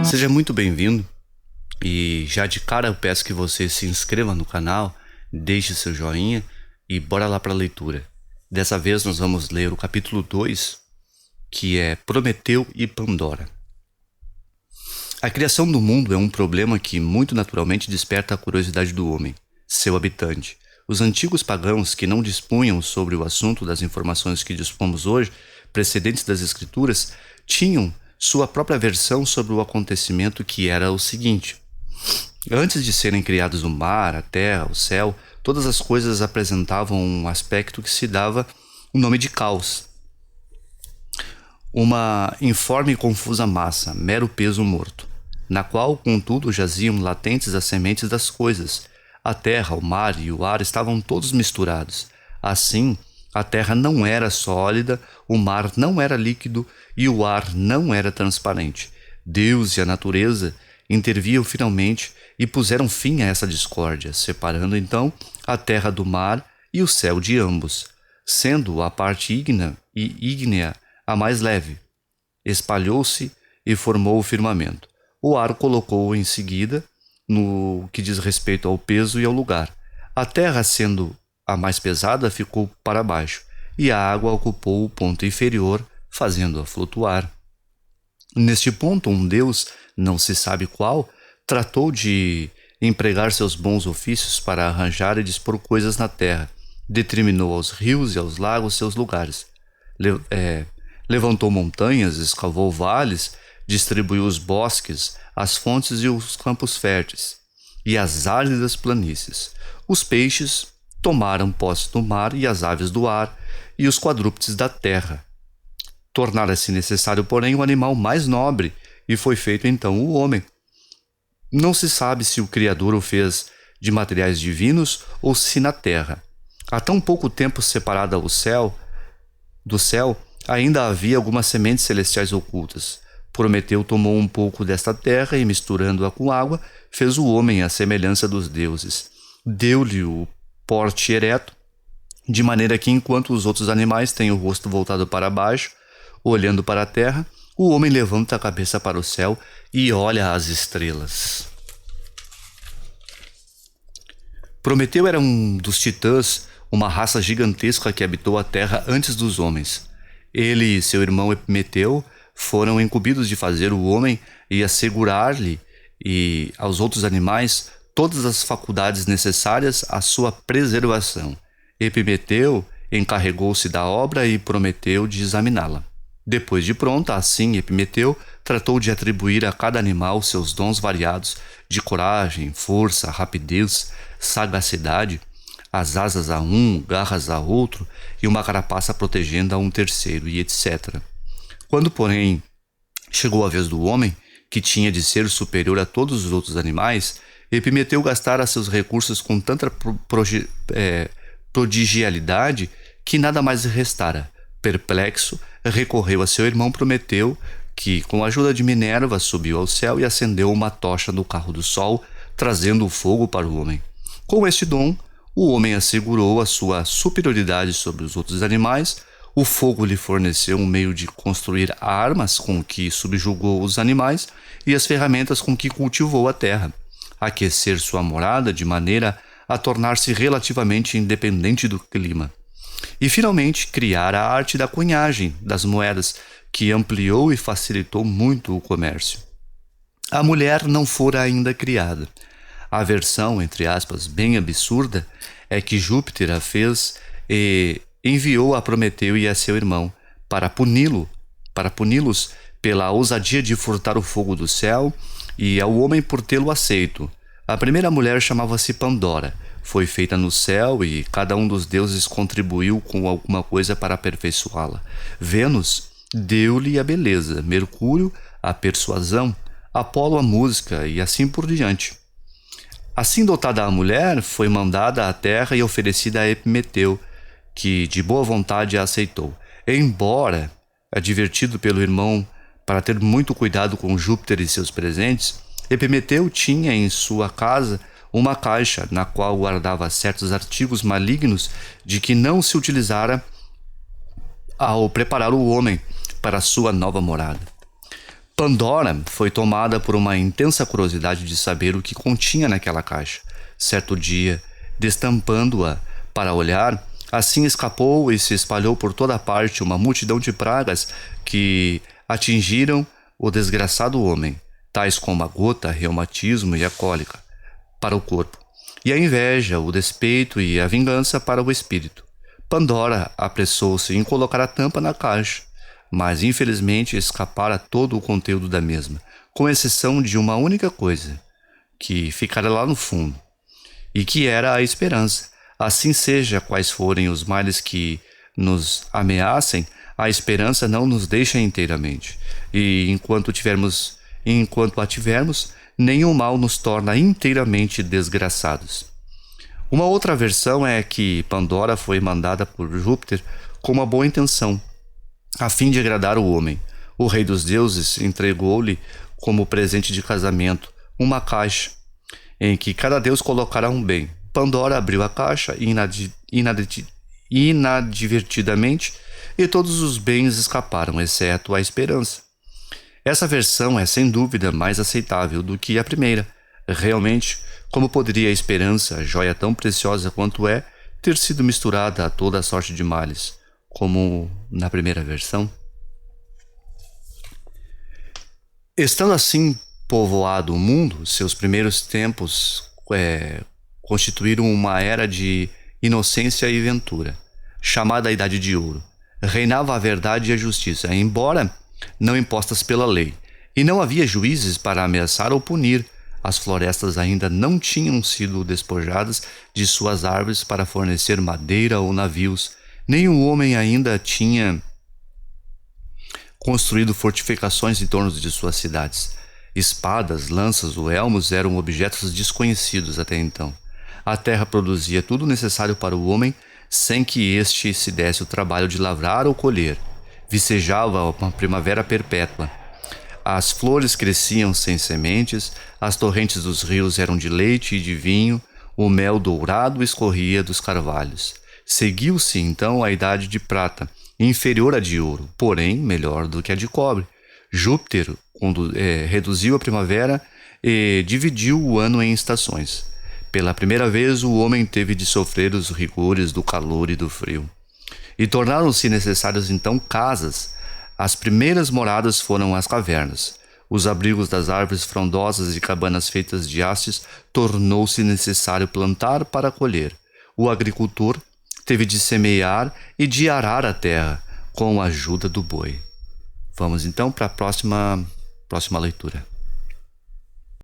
Seja muito bem-vindo e já de cara eu peço que você se inscreva no canal, deixe seu joinha e bora lá para a leitura. Dessa vez nós vamos ler o capítulo 2, que é Prometeu e Pandora. A criação do mundo é um problema que muito naturalmente desperta a curiosidade do homem, seu habitante. Os antigos pagãos que não dispunham sobre o assunto das informações que dispomos hoje, precedentes das escrituras, tinham sua própria versão sobre o acontecimento, que era o seguinte: antes de serem criados o mar, a terra, o céu, todas as coisas apresentavam um aspecto que se dava o nome de caos. Uma informe e confusa massa, mero peso morto, na qual, contudo, jaziam latentes as sementes das coisas. A terra, o mar e o ar estavam todos misturados. Assim, a terra não era sólida, o mar não era líquido e o ar não era transparente. Deus e a natureza interviam finalmente e puseram fim a essa discórdia, separando então a terra do mar e o céu de ambos, sendo a parte ígnea a mais leve. Espalhou-se e formou o firmamento. O ar colocou em seguida no que diz respeito ao peso e ao lugar. A terra, sendo a mais pesada, ficou para baixo, e a água ocupou o ponto inferior, fazendo-a flutuar. Neste ponto, um deus, não se sabe qual, tratou de empregar seus bons ofícios para arranjar e dispor coisas na terra. Determinou aos rios e aos lagos seus lugares. Levantou montanhas, escavou vales, distribuiu os bosques, as fontes e os campos férteis, e as áridas planícies. Os peixes tomaram posse do mar e as aves do ar e os quadrúpedes da terra. Tornara-se necessário, porém, o animal mais nobre, e foi feito então o homem. Não se sabe se o Criador o fez de materiais divinos ou se na terra. Há tão pouco tempo separada do céu, ainda havia algumas sementes celestiais ocultas. Prometeu tomou um pouco desta terra e, misturando-a com água, fez o homem à semelhança dos deuses. Deu-lhe o porte ereto, de maneira que, enquanto os outros animais têm o rosto voltado para baixo, olhando para a terra, o homem levanta a cabeça para o céu e olha as estrelas. Prometeu era um dos titãs, uma raça gigantesca que habitou a terra antes dos homens. Ele e seu irmão Epimeteu foram incumbidos de fazer o homem e assegurar-lhe e aos outros animais todas as faculdades necessárias à sua preservação. Epimeteu encarregou-se da obra e Prometeu de examiná-la. Depois de pronta, assim Epimeteu tratou de atribuir a cada animal seus dons variados de coragem, força, rapidez, sagacidade, as asas a um, garras a outro e uma carapaça protegendo a um terceiro, e etc. Quando, porém, chegou a vez do homem, que tinha de ser superior a todos os outros animais, Epimeteu gastara seus recursos com tanta prodigialidade que nada mais restara. Perplexo, recorreu a seu irmão Prometeu, que, com a ajuda de Minerva, subiu ao céu e acendeu uma tocha no carro do sol, trazendo o fogo para o homem. Com este dom, o homem assegurou a sua superioridade sobre os outros animais. O fogo lhe forneceu um meio de construir armas com que subjugou os animais e as ferramentas com que cultivou a terra, aquecer sua morada de maneira a tornar-se relativamente independente do clima. E, finalmente, criar a arte da cunhagem das moedas, que ampliou e facilitou muito o comércio. A mulher não fora ainda criada. A versão, entre aspas, bem absurda, é que Júpiter a fez e enviou a Prometeu e a seu irmão para puni-los pela ousadia de furtar o fogo do céu e ao homem por tê-lo aceito. A primeira mulher chamava-se Pandora. Foi feita no céu e cada um dos deuses contribuiu com alguma coisa para aperfeiçoá-la. Vênus deu-lhe a beleza, Mercúrio a persuasão, Apolo a música e assim por diante. Assim dotada a mulher, foi mandada à terra e oferecida a Epimeteu, que de boa vontade a aceitou. Embora, advertido pelo irmão para ter muito cuidado com Júpiter e seus presentes, Epimeteu tinha em sua casa uma caixa na qual guardava certos artigos malignos de que não se utilizara ao preparar o homem para sua nova morada. Pandora foi tomada por uma intensa curiosidade de saber o que continha naquela caixa. Certo dia, destampando-a para olhar, assim escapou e se espalhou por toda parte uma multidão de pragas que atingiram o desgraçado homem, tais como a gota, reumatismo e a cólica para o corpo, e a inveja, o despeito e a vingança para o espírito. Pandora apressou-se em colocar a tampa na caixa, mas infelizmente escapara todo o conteúdo da mesma, com exceção de uma única coisa, que ficara lá no fundo, e que era a esperança. Assim seja quais forem os males que nos ameacem, a esperança não nos deixa inteiramente. E enquanto a tivermos, nenhum mal nos torna inteiramente desgraçados. Uma outra versão é que Pandora foi mandada por Júpiter com uma boa intenção, a fim de agradar o homem. O rei dos deuses entregou-lhe como presente de casamento uma caixa, em que cada deus colocara um bem. Pandora abriu a caixa inadvertidamente e todos os bens escaparam, exceto a esperança. Essa versão é sem dúvida mais aceitável do que a primeira. Realmente, como poderia a esperança, joia tão preciosa quanto é, ter sido misturada a toda a sorte de males, como na primeira versão? Estando assim povoado o mundo, seus primeiros tempos constituíram uma era de inocência e ventura, chamada a Idade de Ouro. Reinava a verdade e a justiça, embora não impostas pela lei, e não havia juízes para ameaçar ou punir. As florestas ainda não tinham sido despojadas de suas árvores para fornecer madeira ou navios, nem o homem ainda tinha construído fortificações em torno de suas cidades. Espadas, lanças ou elmos eram objetos desconhecidos até então. A terra produzia tudo necessário para o homem, sem que este se desse o trabalho de lavrar ou colher. Vicejava uma primavera perpétua. As flores cresciam sem sementes, as torrentes dos rios eram de leite e de vinho, o mel dourado escorria dos carvalhos. Seguiu-se então a Idade de Prata, inferior à de ouro, porém melhor do que a de cobre. Júpiter reduziu a primavera e dividiu o ano em estações. Pela primeira vez o homem teve de sofrer os rigores do calor e do frio. E tornaram-se necessárias então casas. As primeiras moradas foram as cavernas. Os abrigos das árvores frondosas e cabanas feitas de hastes tornou-se necessário plantar para colher. O agricultor teve de semear e de arar a terra com a ajuda do boi. Vamos então para a próxima leitura.